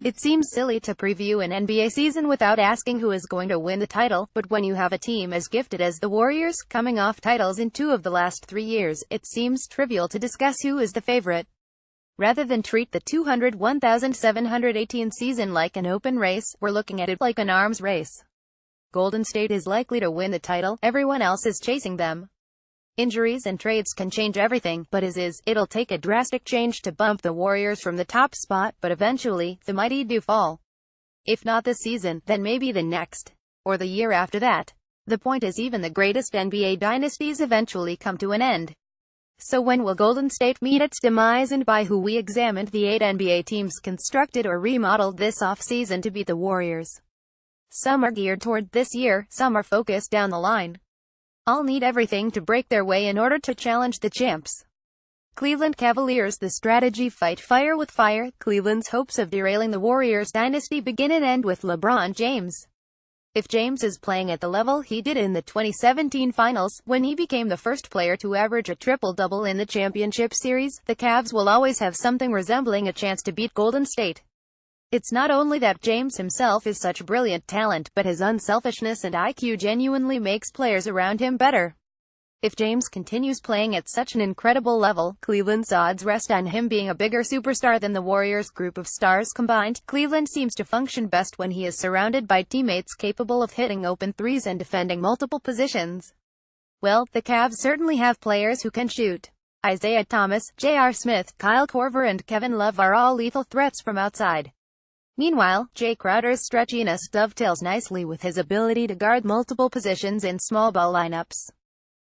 It seems silly to preview an NBA season without asking who is going to win the title, but when you have a team as gifted as the Warriors, coming off titles in 2 of the last 3 years, it seems trivial to discuss who is the favorite. Rather than treat the 201,718 season like an open race, we're looking at it like an arms race. Golden State is likely to win the title, everyone else is chasing them. Injuries and trades can change everything, but it'll take a drastic change to bump the Warriors from the top spot, but eventually, the mighty do fall. If not this season, then maybe the next. Or the year after that. The point is, even the greatest NBA dynasties eventually come to an end. So when will Golden State meet its demise, and by who? We examined the 8 NBA teams constructed or remodeled this offseason to beat the Warriors. Some are geared toward this year, some are focused down the line. All need everything to break their way in order to challenge the champs. Cleveland Cavaliers. The strategy: fight fire with fire. Cleveland's hopes of derailing the Warriors' dynasty begin and end with LeBron James. If James is playing at the level he did in the 2017 finals, when he became the first player to average a triple-double in the championship series, the Cavs will always have something resembling a chance to beat Golden State. It's not only that James himself is such brilliant talent, but his unselfishness and IQ genuinely makes players around him better. If James continues playing at such an incredible level, Cleveland's odds rest on him being a bigger superstar than the Warriors' group of stars combined. Cleveland seems to function best when he is surrounded by teammates capable of hitting open threes and defending multiple positions. Well, the Cavs certainly have players who can shoot. Isaiah Thomas, J.R. Smith, Kyle Korver and Kevin Love are all lethal threats from outside. Meanwhile, Jay Crowder's stretchiness dovetails nicely with his ability to guard multiple positions in small ball lineups.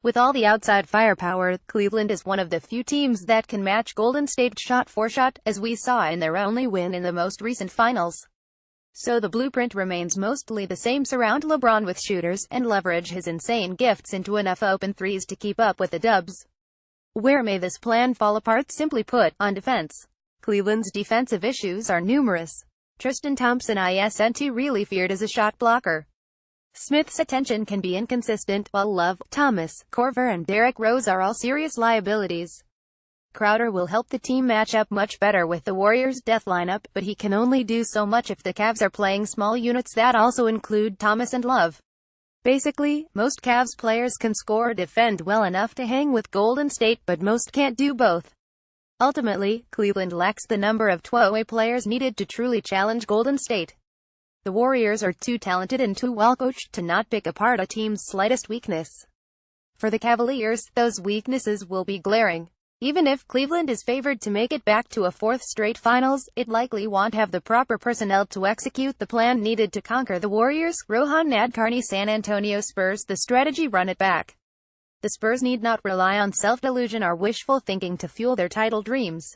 With all the outside firepower, Cleveland is one of the few teams that can match Golden State shot for shot, as we saw in their only win in the most recent finals. So the blueprint remains mostly the same: surround LeBron with shooters, and leverage his insane gifts into enough open threes to keep up with the Dubs. Where may this plan fall apart? Simply put, on defense. Cleveland's defensive issues are numerous. Tristan Thompson isn't really feared as a shot blocker. Smith's attention can be inconsistent, while Love, Thomas, Korver and Derrick Rose are all serious liabilities. Crowder will help the team match up much better with the Warriors' death lineup, but he can only do so much if the Cavs are playing small units that also include Thomas and Love. Basically, most Cavs players can score or defend well enough to hang with Golden State, but most can't do both. Ultimately, Cleveland lacks the number of two-way players needed to truly challenge Golden State. The Warriors are too talented and too well-coached to not pick apart a team's slightest weakness. For the Cavaliers, those weaknesses will be glaring. Even if Cleveland is favored to make it back to a 4th straight finals, it likely won't have the proper personnel to execute the plan needed to conquer the Warriors. Rohan Nadkarni. San Antonio Spurs. The strategy: run it back. The Spurs need not rely on self-delusion or wishful thinking to fuel their title dreams.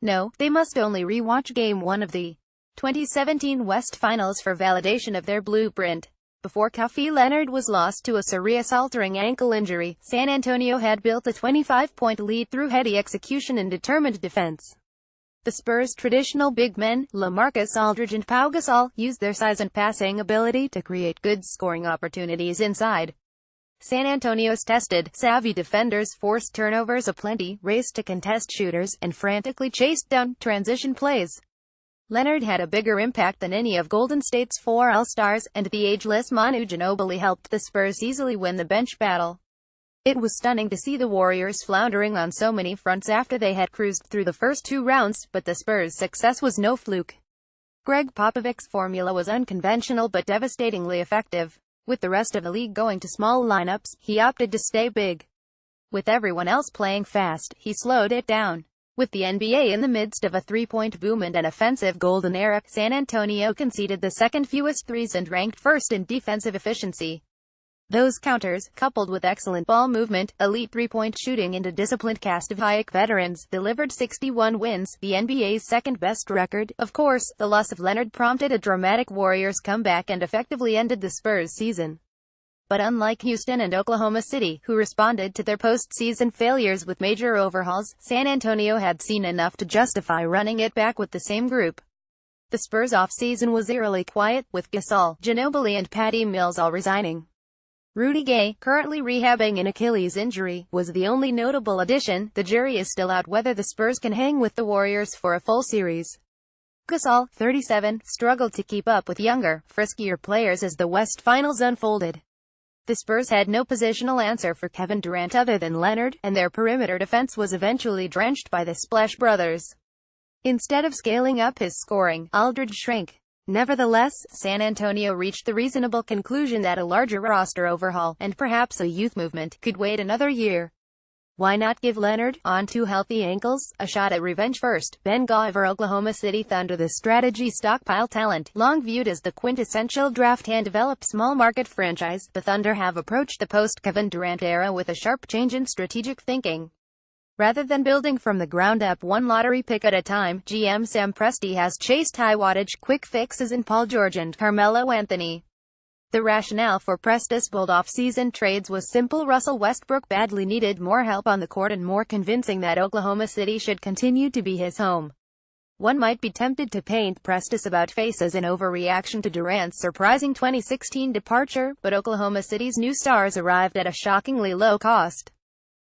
No, they must only re-watch Game 1 of the 2017 West Finals for validation of their blueprint. Before Kawhi Leonard was lost to a serious-altering ankle injury, San Antonio had built a 25-point lead through heady execution and determined defense. The Spurs' traditional big men, LaMarcus Aldridge and Pau Gasol, used their size and passing ability to create good scoring opportunities inside. San Antonio's tested, savvy defenders forced turnovers aplenty, raced to contest shooters, and frantically chased down transition plays. Leonard had a bigger impact than any of Golden State's 4 All-Stars, and the ageless Manu Ginobili helped the Spurs easily win the bench battle. It was stunning to see the Warriors floundering on so many fronts after they had cruised through the first 2 rounds, but the Spurs' success was no fluke. Greg Popovich's formula was unconventional but devastatingly effective. With the rest of the league going to small lineups, he opted to stay big. With everyone else playing fast, he slowed it down. With the NBA in the midst of a three-point boom and an offensive golden era, San Antonio conceded the second fewest threes and ranked first in defensive efficiency. Those counters, coupled with excellent ball movement, elite three-point shooting and a disciplined cast of high-IQ veterans, delivered 61 wins, the NBA's second-best record. Of course, the loss of Leonard prompted a dramatic Warriors comeback and effectively ended the Spurs' season. But unlike Houston and Oklahoma City, who responded to their postseason failures with major overhauls, San Antonio had seen enough to justify running it back with the same group. The Spurs' offseason was eerily quiet, with Gasol, Ginobili and Patty Mills all resigning. Rudy Gay, currently rehabbing an Achilles injury, was the only notable addition. The jury is still out whether the Spurs can hang with the Warriors for a full series. Gasol, 37, struggled to keep up with younger, friskier players as the West Finals unfolded. The Spurs had no positional answer for Kevin Durant other than Leonard, and their perimeter defense was eventually drenched by the Splash Brothers. Instead of scaling up his scoring, Aldridge shrank. Nevertheless, San Antonio reached the reasonable conclusion that a larger roster overhaul, and perhaps a youth movement, could wait another year. Why not give Leonard, on 2 healthy ankles, a shot at revenge first? Ben Guyver, Oklahoma City Thunder. The strategy stockpile talent, long viewed as the quintessential draft hand-developed small-market franchise, the Thunder have approached the post-Kevin Durant era with a sharp change in strategic thinking. Rather than building from the ground up one lottery pick at a time, GM Sam Presti has chased high-wattage, quick fixes in Paul George and Carmelo Anthony. The rationale for Presti's bold off-season trades was simple. Russell Westbrook badly needed more help on the court and more convincing that Oklahoma City should continue to be his home. One might be tempted to paint Prestis about face as an overreaction to Durant's surprising 2016 departure, but Oklahoma City's new stars arrived at a shockingly low cost.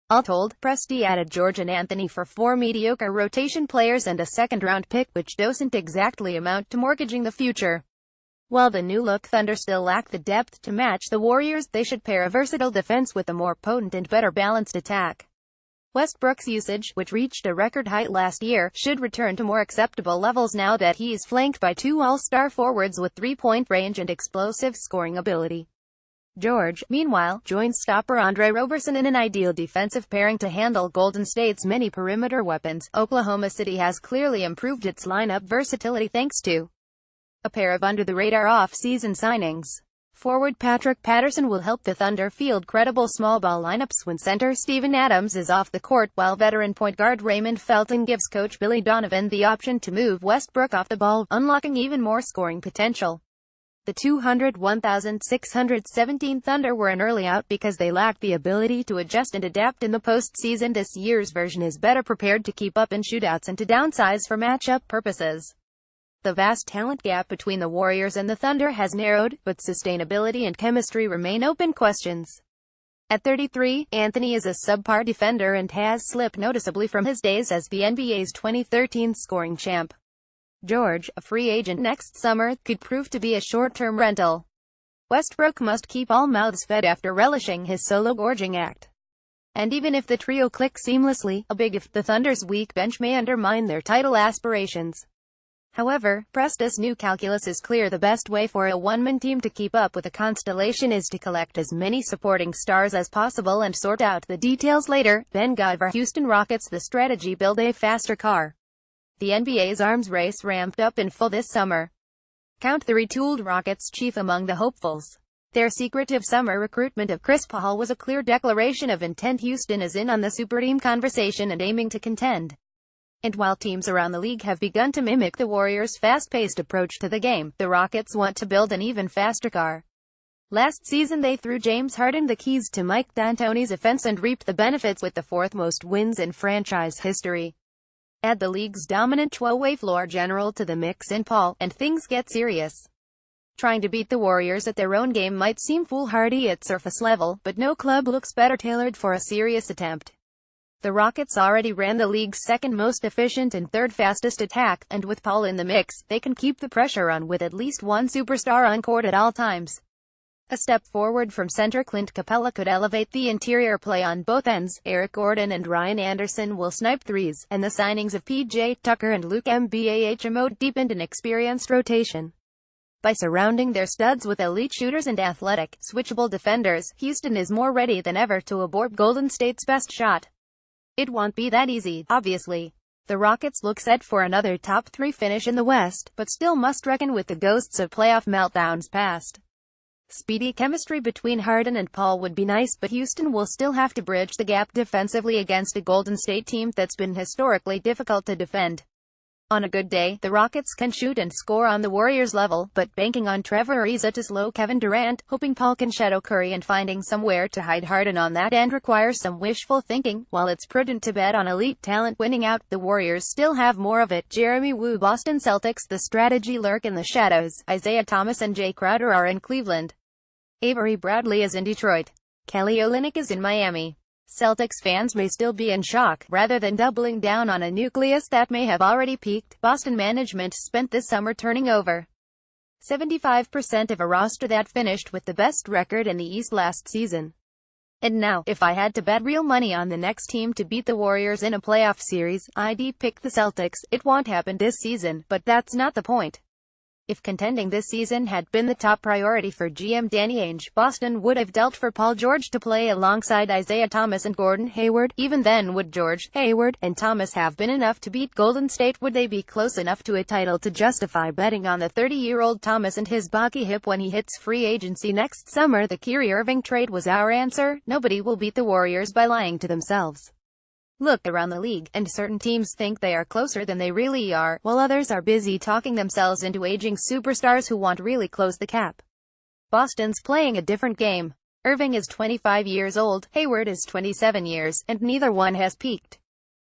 All told, Presti added George and Anthony for 4 mediocre rotation players and a second-round pick, which doesn't exactly amount to mortgaging the future. While the new-look Thunder still lack the depth to match the Warriors, they should pair a versatile defense with a more potent and better balanced attack. Westbrook's usage, which reached a record height last year, should return to more acceptable levels now that he's flanked by 2 all-star forwards with 3-point range and explosive scoring ability. George, meanwhile, joins stopper Andre Roberson in an ideal defensive pairing to handle Golden State's many perimeter weapons. Oklahoma City has clearly improved its lineup versatility thanks to a pair of under-the-radar off-season signings. Forward Patrick Patterson will help the Thunder field credible small-ball lineups when center Steven Adams is off the court, while veteran point guard Raymond Felton gives coach Billy Donovan the option to move Westbrook off the ball, unlocking even more scoring potential. The 201,617 Thunder were an early out because they lacked the ability to adjust and adapt in the postseason. This year's version is better prepared to keep up in shootouts and to downsize for matchup purposes. The vast talent gap between the Warriors and the Thunder has narrowed, but sustainability and chemistry remain open questions. At 33, Anthony is a subpar defender and has slipped noticeably from his days as the NBA's 2013 scoring champ. George, a free agent next summer, could prove to be a short-term rental. Westbrook must keep all mouths fed after relishing his solo gorging act. And even if the trio click seamlessly, a big if, the Thunder's weak bench may undermine their title aspirations. However, Presti's new calculus is clear. The best way for a one-man team to keep up with a constellation is to collect as many supporting stars as possible and sort out the details later. Ben Guyver, Houston Rockets. The strategy: build a faster car. The NBA's arms race ramped up in full this summer. Count the retooled Rockets chief among the hopefuls. Their secretive summer recruitment of Chris Paul was a clear declaration of intent. Houston is in on the super team conversation and aiming to contend. And while teams around the league have begun to mimic the Warriors' fast-paced approach to the game, the Rockets want to build an even faster car. Last season they threw James Harden the keys to Mike D'Antoni's offense and reaped the benefits with the 4th most wins in franchise history. Add the league's dominant two-way floor general to the mix in Paul, and things get serious. Trying to beat the Warriors at their own game might seem foolhardy at surface level, but no club looks better tailored for a serious attempt. The Rockets already ran the league's 2nd most efficient and 3rd fastest attack, and with Paul in the mix, they can keep the pressure on with at least one superstar on court at all times. A step forward from center Clint Capella could elevate the interior play on both ends. Eric Gordon and Ryan Anderson will snipe threes, and the signings of PJ Tucker and Luke Mbahamo deepened an experienced rotation. By surrounding their studs with elite shooters and athletic, switchable defenders, Houston is more ready than ever to abort Golden State's best shot. It won't be that easy, obviously. The Rockets look set for another top 3 finish in the West, but still must reckon with the ghosts of playoff meltdowns past. Speedy chemistry between Harden and Paul would be nice, but Houston will still have to bridge the gap defensively against a Golden State team that's been historically difficult to defend. On a good day, the Rockets can shoot and score on the Warriors' level, but banking on Trevor Ariza to slow Kevin Durant, hoping Paul can shadow Curry and finding somewhere to hide Harden on that end requires some wishful thinking. While it's prudent to bet on elite talent winning out, the Warriors still have more of it. Jeremy Woo, Boston Celtics. The strategy lurk in the shadows. Isaiah Thomas and Jay Crowder are in Cleveland. Avery Bradley is in Detroit. Kelly Olynyk is in Miami. Celtics fans may still be in shock. Rather than doubling down on a nucleus that may have already peaked, Boston management spent this summer turning over 75% of a roster that finished with the best record in the East last season. And now, if I had to bet real money on the next team to beat the Warriors in a playoff series, I'd pick the Celtics. It won't happen this season, but that's not the point. If contending this season had been the top priority for GM Danny Ainge, Boston would have dealt for Paul George to play alongside Isaiah Thomas and Gordon Hayward. Even then, would George, Hayward, and Thomas have been enough to beat Golden State? Would they be close enough to a title to justify betting on the 30-year-old Thomas and his blocky hip when he hits free agency next summer? The Kyrie Irving trade was our answer. Nobody will beat the Warriors by lying to themselves. Look around the league, and certain teams think they are closer than they really are, while others are busy talking themselves into aging superstars who won't really close the gap. Boston's playing a different game. Irving is 25 years old, Hayward is 27 years, and neither one has peaked.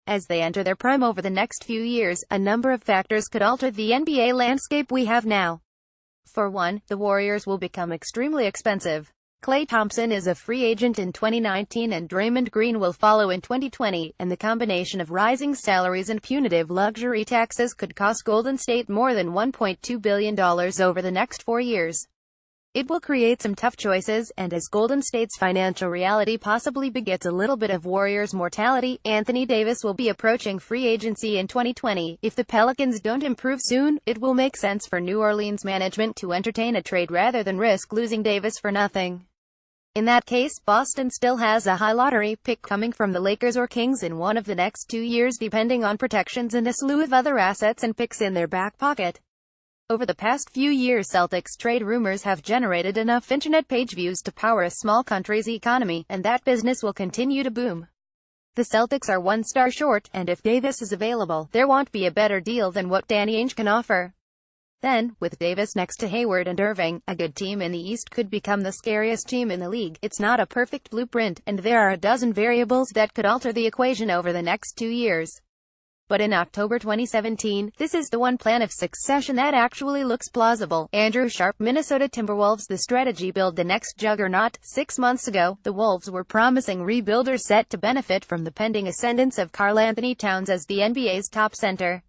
As they enter their prime over the next few years, a number of factors could alter the NBA landscape we have now. For one, the Warriors will become extremely expensive. Klay Thompson is a free agent in 2019 and Draymond Green will follow in 2020, and the combination of rising salaries and punitive luxury taxes could cost Golden State more than $1.2 billion over the next 4 years. It will create some tough choices, and as Golden State's financial reality possibly begets a little bit of Warriors' mortality, Anthony Davis will be approaching free agency in 2020. If the Pelicans don't improve soon, it will make sense for New Orleans management to entertain a trade rather than risk losing Davis for nothing. In that case, Boston still has a high lottery pick coming from the Lakers or Kings in one of the next 2 years, depending on protections and a slew of other assets and picks in their back pocket. Over the past few years, Celtics trade rumors have generated enough internet page views to power a small country's economy, and that business will continue to boom. The Celtics are one star short, and if Davis is available, there won't be a better deal than what Danny Ainge can offer. Then, with Davis next to Hayward and Irving, a good team in the East could become the scariest team in the league. It's not a perfect blueprint, and there are a dozen variables that could alter the equation over the next 2 years. But in October 2017, this is the one plan of succession that actually looks plausible. Andrew Sharp, Minnesota Timberwolves. The strategy: build the next juggernaut. 6 months ago, the Wolves were promising rebuilders set to benefit from the pending ascendance of Karl-Anthony Towns as the NBA's top center.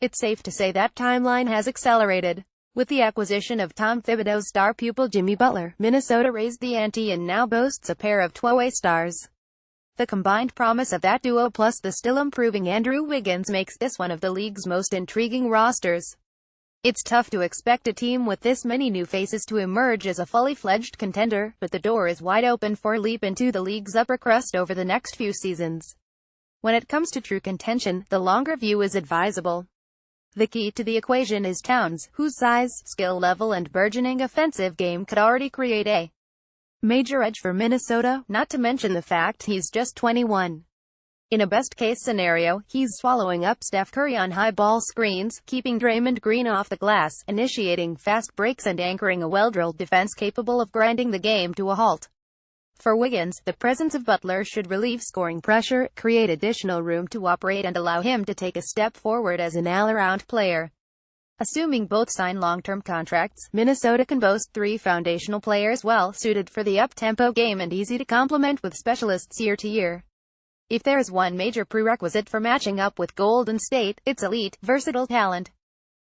It's safe to say that timeline has accelerated. With the acquisition of Tom Thibodeau's star pupil Jimmy Butler, Minnesota raised the ante and now boasts a pair of two-way stars. The combined promise of that duo plus the still improving Andrew Wiggins makes this one of the league's most intriguing rosters. It's tough to expect a team with this many new faces to emerge as a fully fledged contender, but the door is wide open for a leap into the league's upper crust over the next few seasons. When it comes to true contention, the longer view is advisable. The key to the equation is Towns, whose size, skill level and burgeoning offensive game could already create a major edge for Minnesota, not to mention the fact he's just 21. In a best-case scenario, he's swallowing up Steph Curry on high ball screens, keeping Draymond Green off the glass, initiating fast breaks and anchoring a well-drilled defense capable of grinding the game to a halt. For Wiggins, the presence of Butler should relieve scoring pressure, create additional room to operate and allow him to take a step forward as an all-around player. Assuming both sign long-term contracts, Minnesota can boast 3 foundational players well suited for the up-tempo game and easy to complement with specialists year to year. If there is one major prerequisite for matching up with Golden State, it's elite, versatile talent.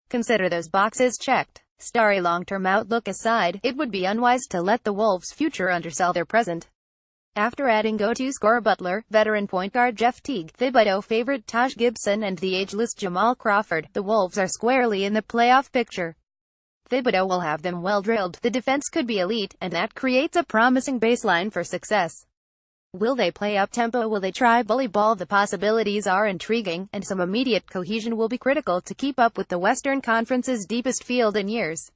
Consider those boxes checked. Starry long-term outlook aside, it would be unwise to let the Wolves' future undersell their present. After adding go-to scorer Butler, veteran point guard Jeff Teague, Thibodeau favorite Taj Gibson and the ageless Jamal Crawford, the Wolves are squarely in the playoff picture. Thibodeau will have them well-drilled, the defense could be elite, and that creates a promising baseline for success. Will they play up-tempo? Will they try bully ball? The possibilities are intriguing, and some immediate cohesion will be critical to keep up with the Western Conference's deepest field in years.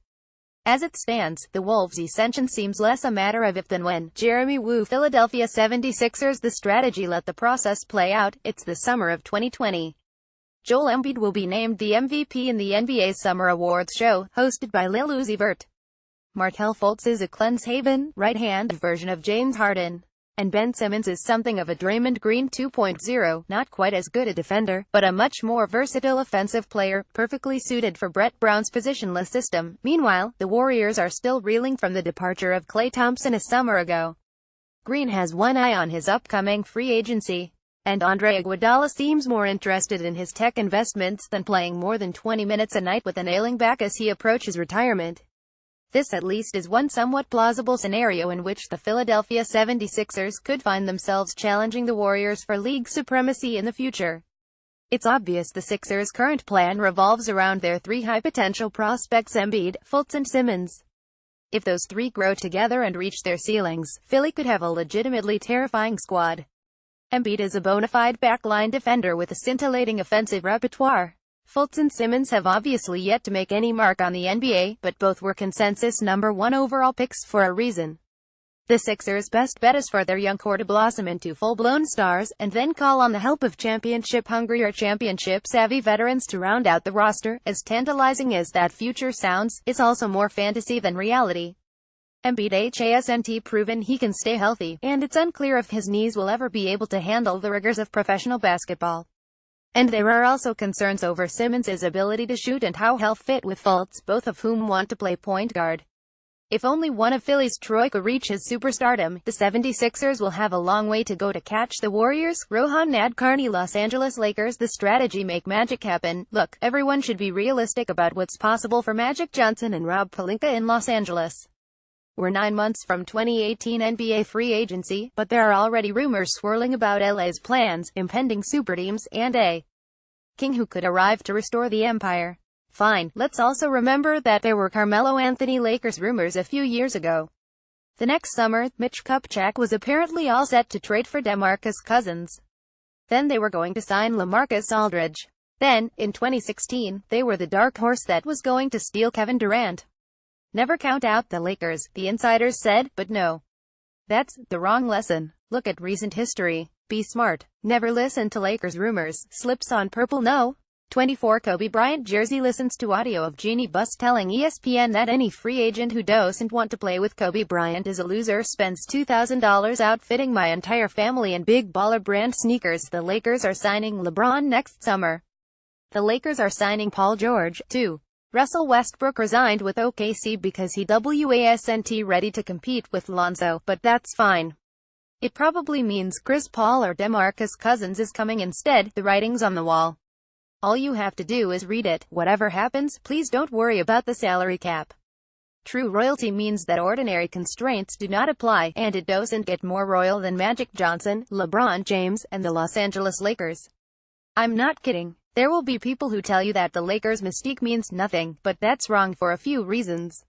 As it stands, the Wolves' ascension seems less a matter of if than when. Jeremy Woo, Philadelphia 76ers. The strategy: let the process play out. It's the summer of 2020. Joel Embiid will be named the MVP in the NBA's Summer Awards show, hosted by Lil Uzi Vert. Markelle Fultz is a Cleanse-Haven, right-hand version of James Harden. And Ben Simmons is something of a Draymond Green 2.0, not quite as good a defender, but a much more versatile offensive player, perfectly suited for Brett Brown's positionless system. Meanwhile, the Warriors are still reeling from the departure of Klay Thompson a summer ago. Green has one eye on his upcoming free agency, and Andre Iguodala seems more interested in his tech investments than playing more than 20 minutes a night with an ailing back as he approaches retirement. This at least is one somewhat plausible scenario in which the Philadelphia 76ers could find themselves challenging the Warriors for league supremacy in the future. It's obvious the Sixers' current plan revolves around their three high-potential prospects: Embiid, Fultz and Simmons. If those three grow together and reach their ceilings, Philly could have a legitimately terrifying squad. Embiid is a bona fide backline defender with a scintillating offensive repertoire. Fultz and Simmons have obviously yet to make any mark on the NBA, but both were consensus #1 overall picks for a reason. The Sixers' best bet is for their young core to blossom into full-blown stars, and then call on the help of championship-hungry or championship-savvy veterans to round out the roster. As tantalizing as that future sounds, it's also more fantasy than reality. Embiid hasn't proven he can stay healthy, and it's unclear if his knees will ever be able to handle the rigors of professional basketball. And there are also concerns over Simmons' ability to shoot and how he'll fit with Fultz, both of whom want to play point guard. If only one of Philly's troika reaches superstardom, the 76ers will have a long way to go to catch the Warriors. Rohan Nadkarni, Los Angeles Lakers. The strategy make magic happen. Look, everyone should be realistic about what's possible for Magic Johnson and Rob Pelinka in Los Angeles. We're 9 months from 2018 NBA free agency, but there are already rumors swirling about LA's plans, impending superteams, and a king who could arrive to restore the empire. Fine, let's also remember that there were Carmelo Anthony Lakers rumors a few years ago. The next summer, Mitch Kupchak was apparently all set to trade for DeMarcus Cousins. Then they were going to sign LaMarcus Aldridge. Then, in 2016, they were the dark horse that was going to steal Kevin Durant. Never count out the Lakers, the insiders said, but no. That's the wrong lesson. Look at recent history. Be smart. Never listen to Lakers rumors. Slips on purple no. 24 Kobe Bryant jersey listens to audio of Jeannie Buss telling ESPN that any free agent who doesn't want to play with Kobe Bryant is a loser. Spends $2,000 outfitting my entire family in big baller brand sneakers. The Lakers are signing LeBron next summer. The Lakers are signing Paul George, too. Russell Westbrook resigned with OKC because he wasn't ready to compete with Lonzo, but that's fine. It probably means Chris Paul or DeMarcus Cousins is coming instead. The writing's on the wall. All you have to do is read it. Whatever happens, please don't worry about the salary cap. True royalty means that ordinary constraints do not apply, and it doesn't get more royal than Magic Johnson, LeBron James, and the Los Angeles Lakers. I'm not kidding. There will be people who tell you that the Lakers' mystique means nothing, but that's wrong for a few reasons.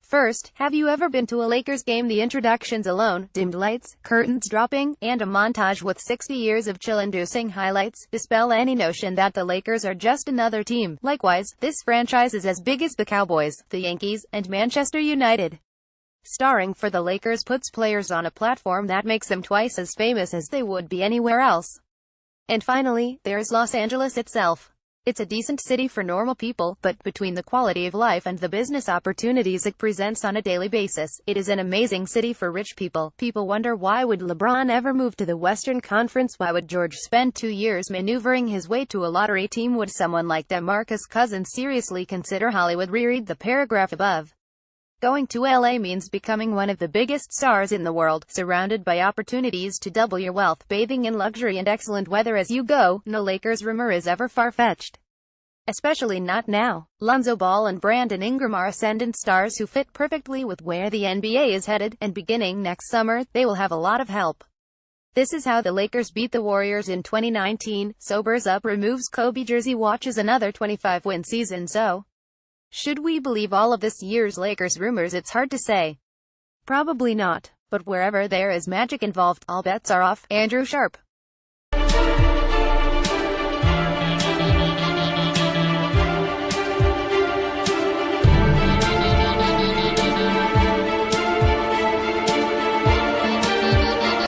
First, have you ever been to a Lakers game? The introductions alone, dimmed lights, curtains dropping, and a montage with 60 years of chill-inducing highlights, dispel any notion that the Lakers are just another team. Likewise, this franchise is as big as the Cowboys, the Yankees, and Manchester United. Starring for the Lakers puts players on a platform that makes them twice as famous as they would be anywhere else. And finally, there's Los Angeles itself. It's a decent city for normal people, but between the quality of life and the business opportunities it presents on a daily basis, it is an amazing city for rich people. People wonder, why would LeBron ever move to the Western Conference? Why would George spend 2 years maneuvering his way to a lottery team? Would someone like DeMarcus Cousins seriously consider Hollywood? Reread the paragraph above. Going to LA means becoming one of the biggest stars in the world, surrounded by opportunities to double your wealth, bathing in luxury and excellent weather as you go. No Lakers rumor is ever far-fetched. Especially not now. Lonzo Ball and Brandon Ingram are ascendant stars who fit perfectly with where the NBA is headed, and beginning next summer, they will have a lot of help. This is how the Lakers beat the Warriors in 2019. Sobers up, removes Kobe jersey, watches another 25-win season. So, should we believe all of this year's Lakers rumors? It's hard to say. Probably not. But wherever there is magic involved, all bets are off. Andrew Sharp.